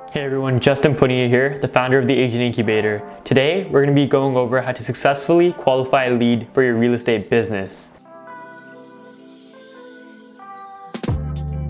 Hey everyone, Justin Punia here, the founder of the Agent Incubator. Today, we're going to be going over how to successfully qualify a lead for your real estate business.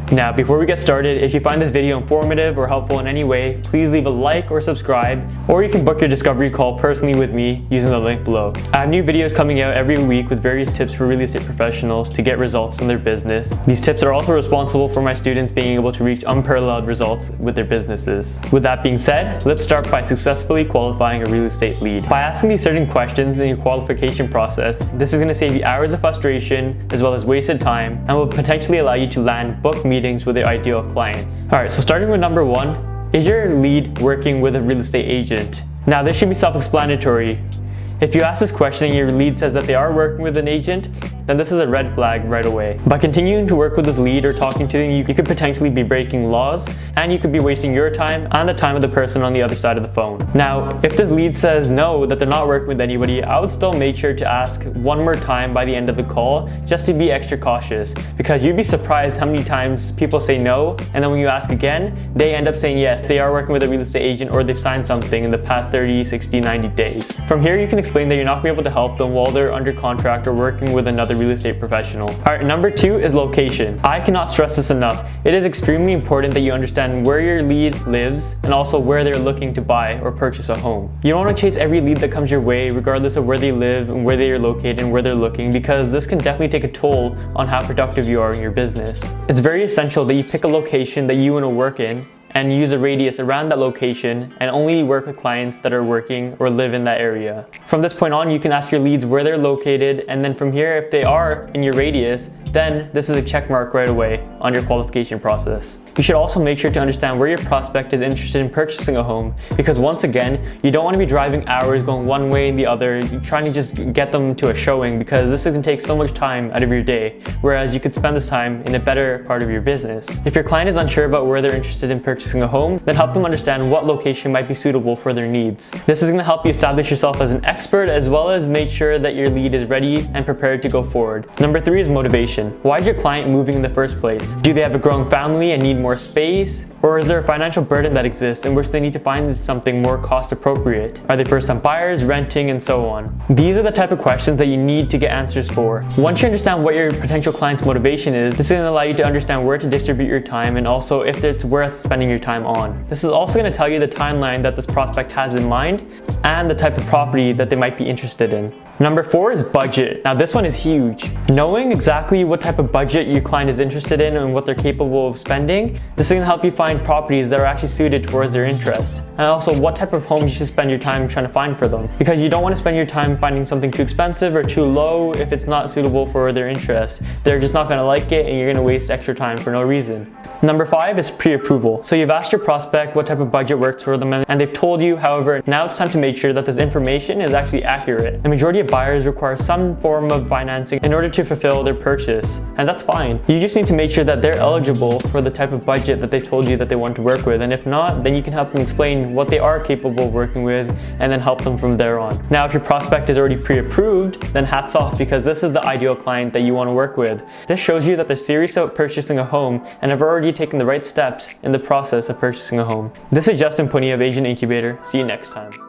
Now, before we get started, if you find this video informative or helpful in any way, please leave a like or subscribe, or you can book your discovery call personally with me using the link below. I have new videos coming out every week with various tips for real estate professionals to get results in their business. These tips are also responsible for my students being able to reach unparalleled results with their businesses. With that being said, let's start by successfully qualifying a real estate lead. By asking these certain questions in your qualification process, this is going to save you hours of frustration as well as wasted time and will potentially allow you to land book meetings with your ideal clients. Alright, so starting with number one, is your lead working with a real estate agent? Now this should be self-explanatory. If you ask this question and your lead says that they are working with an agent, then this is a red flag right away. By continuing to work with this lead or talking to them, you could potentially be breaking laws and you could be wasting your time and the time of the person on the other side of the phone. Now, if this lead says no, that they're not working with anybody, I would still make sure to ask one more time by the end of the call just to be extra cautious, because you'd be surprised how many times people say no and then when you ask again, they end up saying yes, they are working with a real estate agent or they've signed something in the past 30, 60, 90 days. From here, you can explain that you're not going to be able to help them while they're under contract or working with another real estate professional. Alright, number two is location. I cannot stress this enough. It is extremely important that you understand where your lead lives and also where they're looking to buy or purchase a home. You don't want to chase every lead that comes your way regardless of where they live and where they are located and where they're looking, because this can definitely take a toll on how productive you are in your business. It's very essential that you pick a location that you want to work in and use a radius around that location and only work with clients that are working or live in that area. From this point on, you can ask your leads where they're located, and then from here, if they are in your radius, then this is a check mark right away on your qualification process. You should also make sure to understand where your prospect is interested in purchasing a home, because once again, you don't want to be driving hours going one way and the other, trying to just get them to a showing, because this is going to take so much time out of your day, whereas you could spend this time in a better part of your business. If your client is unsure about where they're interested in purchasing a home, then help them understand what location might be suitable for their needs. This is going to help you establish yourself as an expert as well as make sure that your lead is ready and prepared to go forward. Number three is motivation. Why is your client moving in the first place? Do they have a growing family and need more space? Or is there a financial burden that exists in which they need to find something more cost appropriate? Are they first-time buyers, renting, and so on? These are the type of questions that you need to get answers for. Once you understand what your potential client's motivation is, this is going to allow you to understand where to distribute your time and also if it's worth spending your time on. This is also going to tell you the timeline that this prospect has in mind and the type of property that they might be interested in. Number four is budget. Now this one is huge. Knowing exactly what type of budget your client is interested in and what they're capable of spending, this is going to help you find properties that are actually suited towards their interest. And also what type of homes you should spend your time trying to find for them. Because you don't want to spend your time finding something too expensive or too low if it's not suitable for their interest. They're just not going to like it and you're going to waste extra time for no reason. Number five is pre-approval. So you've asked your prospect what type of budget works for them and they've told you, however, now it's time to make sure that this information is actually accurate. The majority of buyers require some form of financing in order to fulfill their purchase, and that's fine. You just need to make sure that they're eligible for the type of budget that they told you that they want to work with, and if not, then you can help them explain what they are capable of working with and then help them from there on. Now, if your prospect is already pre-approved, then hats off, because this is the ideal client that you want to work with. This shows you that they're serious about purchasing a home and have already taken the right steps in the process of purchasing a home. This is Justin Punia of Agent Incubator. See you next time.